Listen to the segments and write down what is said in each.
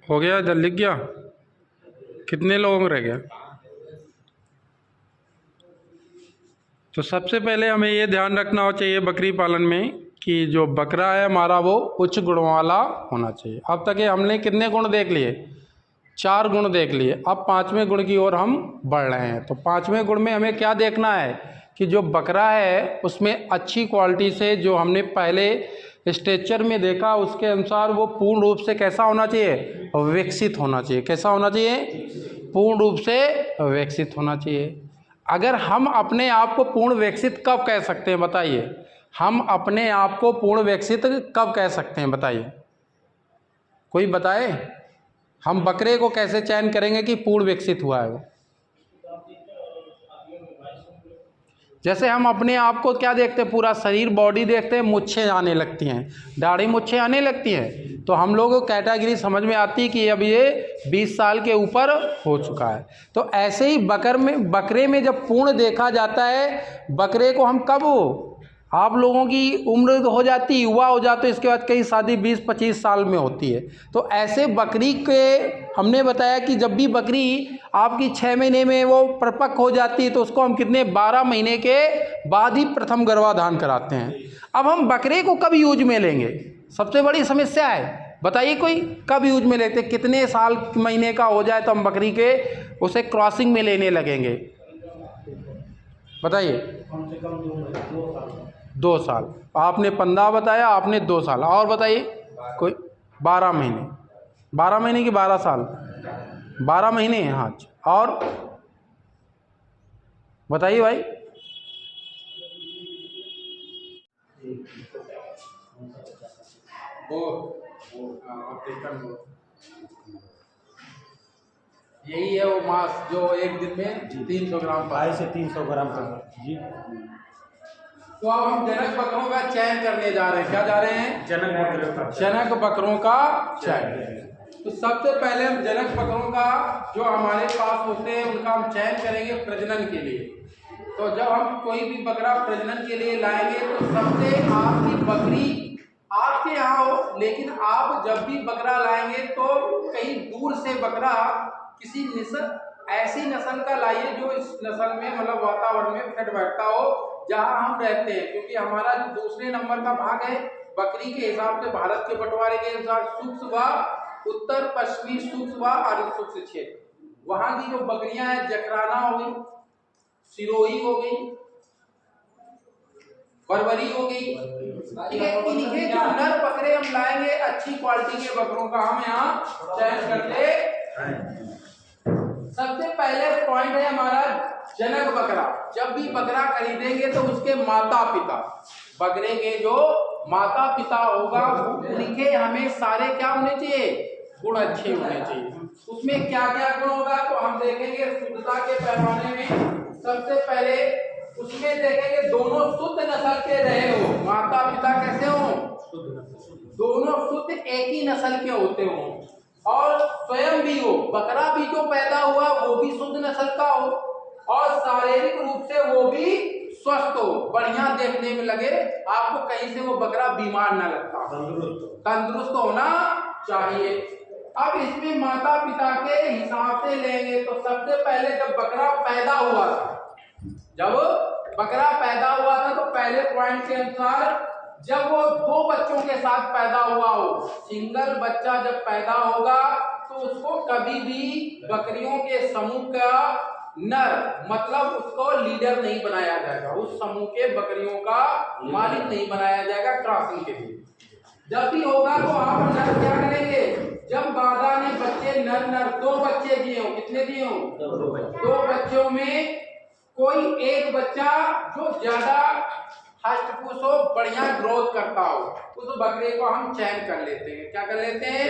हो गया? इधर लिख गया? कितने लोगों को रह गया? तो सबसे पहले हमें ये ध्यान रखना चाहिए बकरी पालन में कि जो बकरा है हमारा वो उच्च गुणों वाला होना चाहिए। अब तक ये हमने कितने गुण देख लिए? 4 गुण देख लिए। अब 5वें गुण की ओर हम बढ़ रहे हैं। तो 5वें गुण में हमें क्या देखना है कि जो बकरा है उसमें अच्छी क्वालिटी से, जो हमने पहले स्ट्रक्चर में देखा उसके अनुसार वो पूर्ण रूप से कैसा होना चाहिए? विकसित होना चाहिए। कैसा होना चाहिए? पूर्ण रूप से विकसित होना चाहिए। अगर हम अपने आप को पूर्ण विकसित कब कह सकते हैं बताइए? हम अपने आप को पूर्ण विकसित कब कह सकते हैं बताइए? कोई बताए? हम बकरे को कैसे चयन करेंगे कि पूर्ण विकसित हुआ है वो? जैसे हम अपने आप को क्या देखते हैं? पूरा शरीर, बॉडी देखते हैं, मुच्छें आने लगती हैं, दाढ़ी मुच्छें आने लगती हैं, तो हम लोगों को कैटेगरी समझ में आती है कि अब ये 20 साल के ऊपर हो चुका है। तो ऐसे ही बकरे में जब पूर्ण देखा जाता है, बकरे को हम कब, आप लोगों की उम्र हो जाती, युवा हो जाते, इसके बाद कई शादी 20-25 साल में होती है। तो ऐसे बकरी के हमने बताया कि जब भी बकरी आपकी 6 महीने में वो परिपक्व हो जाती है तो उसको हम कितने 12 महीने के बाद ही प्रथम गर्भाधान कराते हैं। अब हम बकरे को कब यूज में लेंगे? सबसे बड़ी समस्या है। बताइए कोई कब यूज में लेते? कितने साल महीने का हो जाए तो हम बकरी के उसे क्रॉसिंग में लेने लगेंगे? बताइए। कम से कम 2 साल। 2 साल। आपने 15 बताया, आपने 2 साल। और बताइए कोई? 12 महीने। 12 महीने की 12 साल? 12 महीने। हाँ, और बताइए भाई। यही है वो मांस जो एक दिन में 300 ग्राम, 250 से 300 ग्राम तक जी। तो अब हम जनक बकरों का चयन करने जा रहे हैं। क्या जा रहे हैं? जनक बकरों का चयन। तो सबसे पहले हम जनक बकरों का जो हमारे पास होते हैं उनका हम चयन करेंगे प्रजनन के लिए। तो जब हम कोई भी बकरा प्रजनन के लिए लाएंगे तो सबसे आपकी बकरी आपके यहाँ हो, लेकिन आप जब भी बकरा लाएंगे तो कहीं दूर से बकरा किसी ऐसी नस्ल का लाइए जो इस नस्ल में मतलब वातावरण में फिट बैठता हो जहां हम रहते हैं। क्योंकि हमारा जो दूसरे नंबर का भाग है बकरी के हिसाब से, भारत के बंटवारे के अनुसार सूक्ष्म व उत्तर पश्चिमी सूक्ष्म व आर्य सूक्ष्म क्षेत्र, वहां की जो बकरियां हैं जकराना हो गई, सिरोही हो गई, बरबरी हो गई, ठीक है। इनके जो नर बकरे हम लाएंगे अच्छी क्वालिटी के बकरों का हम यहाँ चयन करते हैं। सबसे पहले पॉइंट है हमारा जनक बकरा। जब भी बकरा खरीदेंगे तो उसके माता पिता, बकरे के जो माता पिता होगा उनके हमें सारे क्या होने चाहिए? गुण अच्छे होने चाहिए। उसमें क्या क्या गुण होगा तो हम देखेंगे शुद्धता के पैमाने में। सबसे पहले उसमें देखेंगे दोनों शुद्ध नस्ल के रहे हो, माता पिता कैसे हो? दोनों शुद्ध एक ही नस्ल के होते हो, और स्वयं भी हो, बकरा भी जो पैदा हुआ वो भी शुद्ध नस्ल का हो, और शारीरिक रूप से वो भी स्वस्थ हो, बढ़िया देखने में लगे, आपको कहीं से वो बकरा बीमार ना लगता, तंदुरुस्त होना चाहिए। अब इसमें माता पिता के हिसाब से लेंगे तो सबसे पहले जब बकरा पैदा हुआ था, जब बकरा पैदा हुआ था तो पहले पॉइंट के अनुसार जब वो 2 बच्चों के साथ पैदा हुआ हो, सिंगल बच्चा जब पैदा होगा तो उसको कभी भी बकरियों के समूह का नर मतलब उसको लीडर नहीं बनाया जाएगा, उस समूह के बकरियों का मालिक नहीं बनाया जाएगा क्रॉसिंग के लिए। जब भी होगा तो आप नर क्या करेंगे? जब बाधा ने बच्चे नर 2 बच्चे दिए हो, कितने दिए हो? 2 बच्चों में कोई एक बच्चा जो ज्यादा हष्ट-पुष्ट हो, बढ़िया ग्रोथ करता हो, उस बकरे को हम चयन कर लेते हैं। क्या कर लेते हैं?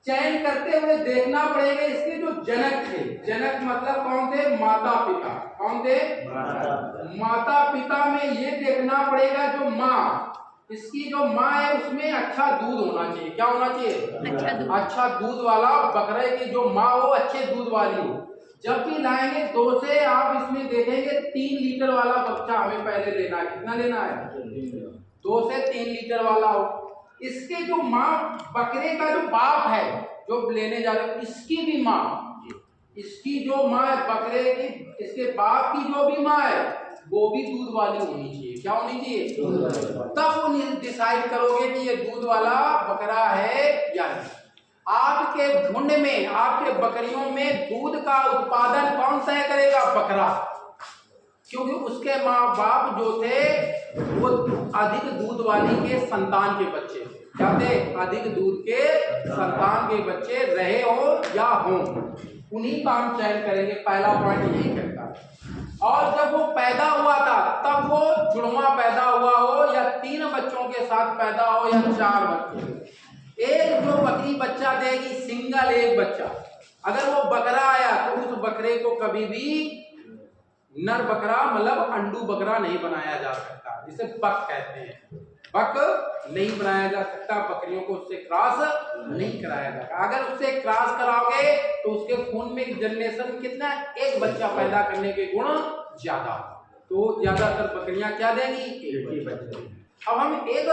चयन करते हुए देखना पड़ेगा इसके जो जनक थे, जनक मतलब कौन थे? माता पिता। कौन थे? माता पिता में ये देखना पड़ेगा जो माँ, इसकी जो माँ है उसमें अच्छा दूध होना चाहिए। क्या होना चाहिए? अच्छा दूध वाला बकरे की जो माँ हो अच्छे दूध वाली हो। जब भी लाएंगे 2 से आप इसमें देखेंगे 3 लीटर वाला बच्चा हमें पहले लेना है। कितना लेना है? 2 से 3 लीटर वाला हो। इसके जो माँ बकरे का जो बाप है जो लेने जा रहे हो, इसकी भी माँ, इसकी जो माँ है बकरे की, इसके बाप की जो भी माँ है वो भी दूध वाली होनी चाहिए। क्या होनी चाहिए? तब वो डिसाइड करोगे कि ये दूध वाला बकरा है या नहीं। आपके झुंड में, आपके बकरियों में दूध का उत्पादन कौन सा करेगा? बकरा, क्योंकि उसके माँ बाप जो थे वो अधिक दूध वाली के संतान के बच्चे क्या थे? अधिक दूध के संतान के बच्चे रहे हो या हो, उन्हीं का हम चयन करेंगे। पहला पॉइंट यही कहता है। और जब वो पैदा हुआ था तब वो जुड़वा पैदा हुआ हो या 3 बच्चों के साथ पैदा हो या 4 बच्चे, एक जो बकरी बच्चा देगी सिंगल एक बच्चा, अगर वो बकरा आया तो उस बकरे को कभी भी नर बकरा मतलब अंडू बकरा नहीं बनाया जा सकता, जिसे बक कहते हैं। बक नहीं बनाया जा सकता, बकरियों को उससे क्रॉस नहीं कराया जाता। अगर उससे क्रॉस कराओगे तो उसके खून में जनरेशन कितना, एक बच्चा पैदा करने के गुण ज्यादा, तो ज्यादातर बकरियां क्या देंगी? एक ही बच्चे। अब हम एक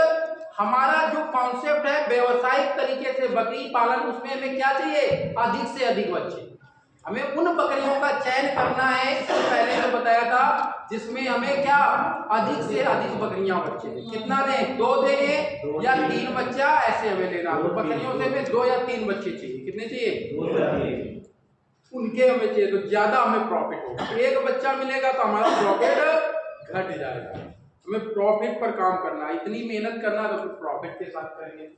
हमारा जो कॉन्सेप्ट है व्यवसायिक तरीके से बकरी पालन, उसमें हमें क्या चाहिए? अधिक से अधिक बच्चे। हमें उन बकरियों का चयन करना है, इससे पहले जो बताया था, जिसमें हमें क्या अधिक से अधिक बकरियां बच्चे दें। कितना दें? 2 दें या 3 बच्चा, ऐसे हमें लेना। तो बकरियों से हमें 2 या 3 बच्चे चाहिए। कितने चाहिए? उनके हमें चाहिए तो ज्यादा हमें प्रॉफिट होगा। एक बच्चा मिलेगा तो हमारा प्रॉफिट घट जाएगा। हमें प्रॉफिट पर काम करना, इतनी मेहनत करना तो फिर प्रॉफिट के साथ करेंगे।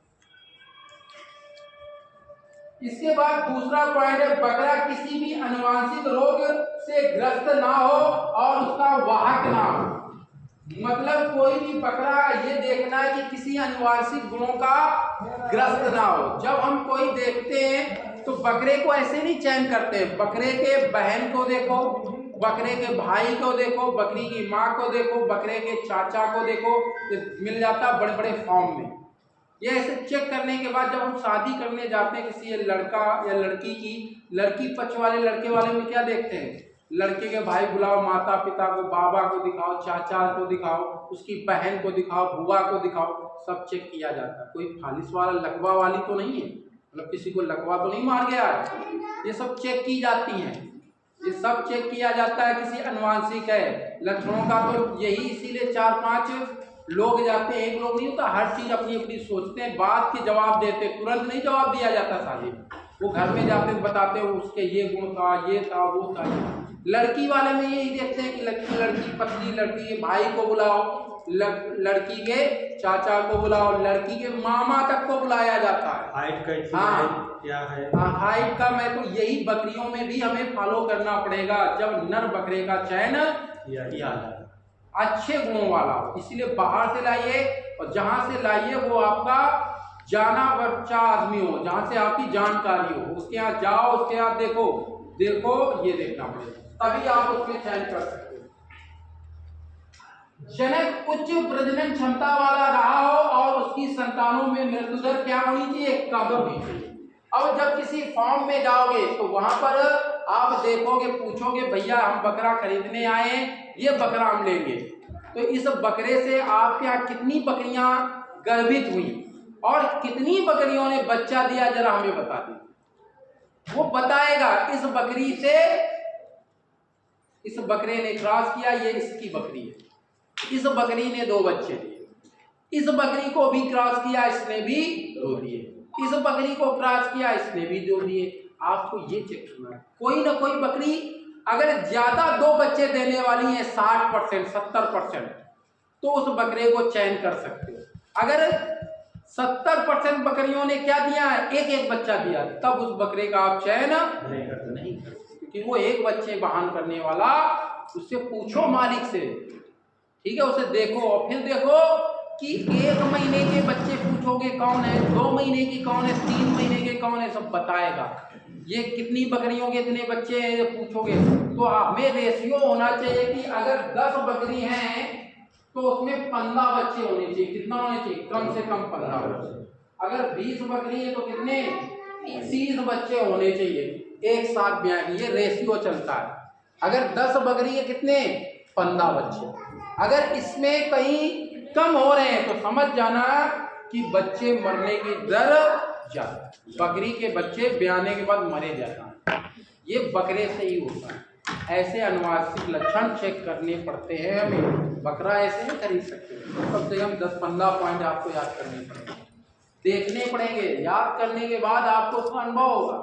इसके बाद दूसरा पॉइंट है, बकरा किसी भी अनुवांशिक रोग से ग्रस्त ना हो और उसका वाहक ना हो। मतलब कोई भी बकरा ये देखना है कि किसी अनुवांशिक गुणों का ग्रस्त ना हो। जब हम कोई देखते हैं तो बकरे को ऐसे नहीं चयन करते, बकरे के बहन को देखो, बकरे के भाई को देखो, बकरी की माँ को देखो, बकरे के चाचा को देखो, मिल जाता बड़े बड़े फॉर्म में। ये ऐसे चेक करने के बाद जब हम शादी करने जाते हैं किसी लड़का या लड़की की, लड़की पक्ष वाले लड़के वाले में क्या देखते हैं? लड़के के भाई बुलाओ, माता पिता को, बाबा को दिखाओ, चाचा को दिखाओ, उसकी बहन को दिखाओ, बुआ को दिखाओ, सब चेक किया जाता है। कोई फालिस वाला लकवा वाली तो नहीं है, मतलब किसी को लकवा तो नहीं मार गया है। ये सब चेक की जाती हैं, ये सब चेक किया जाता है। किसी अनुवांशिक है लक्षणों का तो यही, इसीलिए 4-5 लोग जाते हैं, एक लोग नहीं होता। हर चीज अपनी अपनी सोचते हैं, बात के जवाब देते, तुरंत नहीं जवाब दिया जाता। शादी वो घर में जाते बताते हो उसके ये गुण था, ये था, वो था। लड़की वाले में यही देखते हैं कि लड़की पतली लड़की के भाई को बुलाओ, लड़की के चाचा को बुलाओ, लड़की के मामा तक को बुलाया जाता है। हाइट का क्या है? हाइट का मैं तो यही बकरियों में भी हमें फॉलो करना पड़ेगा। जब नर बकरे का चयन किया जाए अच्छे गुणों वाला हो, इसीलिए बाहर से लाइए और जहां से लाइए वो आपका जाना बच्चा आदमी हो, जहां से आपकी जानकारी हो, उसके यहाँ जाओ, उसके यहाँ देखो ये देखना पड़ेगा, तभी आप उसमें चयन कर सकते हो। जनक उच्च प्रजनन क्षमता वाला रहा हो और उसकी संतानों में मृत्यु दर क्या होनी चाहिए? कम होनी चाहिए। अब जब किसी फॉर्म में जाओगे तो वहां पर आप देखोगे, पूछोगे भैया हम बकरा खरीदने आए हैं, ये बकरा हम लेंगे, तो इस बकरे से आपके यहाँ कितनी बकरियां गर्भित हुई और कितनी बकरियों ने बच्चा दिया, जरा हमें बता दें। वो बताएगा इस बकरी से, इस बकरे ने क्रॉस किया, ये इसकी बकरी है, इस बकरी ने 2 बच्चे दिए, इस बकरी को भी क्रॉस किया, इसने भी 2 दिए, इस बकरी को क्रॉस किया, इसने भी 2 दिए। आपको ये चेक करना है। कोई ना कोई बकरी अगर ज्यादा 2 बच्चे देने वाली है, 60%, 70%, तो उस बकरे को चयन कर सकते हो। अगर 70% बकरियों ने क्या दिया है? एक बच्चा दिया, तब उस बकरे का आप चयन नहीं कर सकते, क्योंकि वो एक बच्चे बहान करने वाला। उससे पूछो मालिक से, ठीक है, उसे देखो और फिर देखो कि 1 महीने के बच्चे पूछोगे कौन है, 2 महीने की कौन है, 3 महीने के कौन है, सब बताएगा। ये कितनी बकरियों के इतने बच्चे हैं ये पूछोगे, तो हमें रेशियो होना चाहिए कि अगर 10 बकरी हैं तो उसमें 15 बच्चे होने चाहिए। कितना होने चाहिए? कम से कम 15 बच्चे। अगर 20 बकरी है तो कितने? 30 बच्चे होने चाहिए एक साथ ब्याह। ये रेशियो चलता है। अगर 10 बकरी है कितने? 15 बच्चे। अगर इसमें कहीं कम हो रहे हैं तो समझ जाना कि बच्चे मरने की दर ज्यादा, बकरी के बच्चे ब्याने के बाद मरे जाता है, ये बकरे से ही होता है। ऐसे अनुवांशिक लक्षण चेक करने पड़ते हैं हमें, बकरा ऐसे नहीं खरीद सकते। कम से कम 10-15 पॉइंट आपको याद करने पड़ेंगे, देखने पड़ेंगे, याद करने के बाद आपको उसका अनुभव होगा।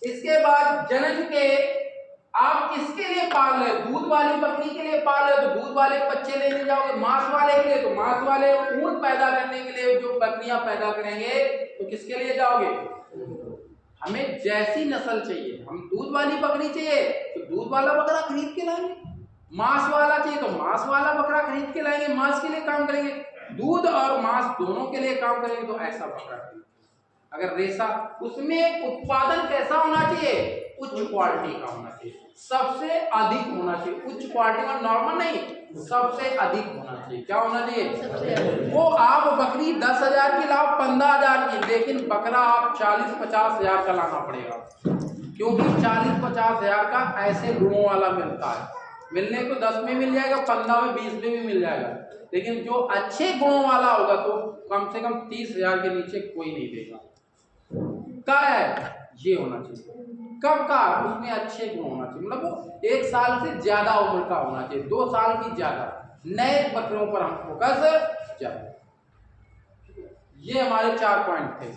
इसके बाद जन्म के आप किसके लिए पाल रहे, दूध वाली बकरी के लिए पाल रहे हो तो दूध वाले बच्चे लेने जाओगे, मांस वाले के लिए तो मांस वाले, ऊन पैदा करने के लिए जो बकरियां पैदा करेंगे तो किसके लिए जाओगे। हमें जैसी नस्ल चाहिए, हम दूध वाली बकरी चाहिए तो दूध वाला बकरा खरीद के लाएंगे, मांस वाला चाहिए तो मांस वाला बकरा खरीद के लाएंगे, मांस के लिए काम करेंगे, दूध और मांस दोनों के लिए काम करेंगे तो ऐसा बकरा खरीदेंगे। अगर रेशा, उसमें उत्पादन कैसा होना चाहिए, उच्च क्वालिटी का होना चाहिए, सबसे अधिक होना चाहिए, उच्च क्वालिटी का, नॉर्मल नहीं, सबसे अधिक होना चाहिए। क्या होना चाहिए, वो आप बकरी 10,000 की लाओ, 15,000 की, लेकिन बकरा आप 40-50 हजार का लाना पड़ेगा, क्योंकि 40-50 हजार का ऐसे गुणों वाला मिलता है, मिलने को 10 में मिल जाएगा, 15 में, 20 में भी मिल जाएगा, लेकिन जो अच्छे गुणों वाला होगा तो कम से कम 30,000 के नीचे कोई नहीं देगा। क्या है, ये होना चाहिए। कब का, उसमें अच्छे गुण होना चाहिए, मतलब वो 1 साल से ज्यादा उम्र का होना चाहिए, 2 साल की ज्यादा, नए बकरों पर हम फोकस ज्यादा। ये हमारे 4 पॉइंट थे।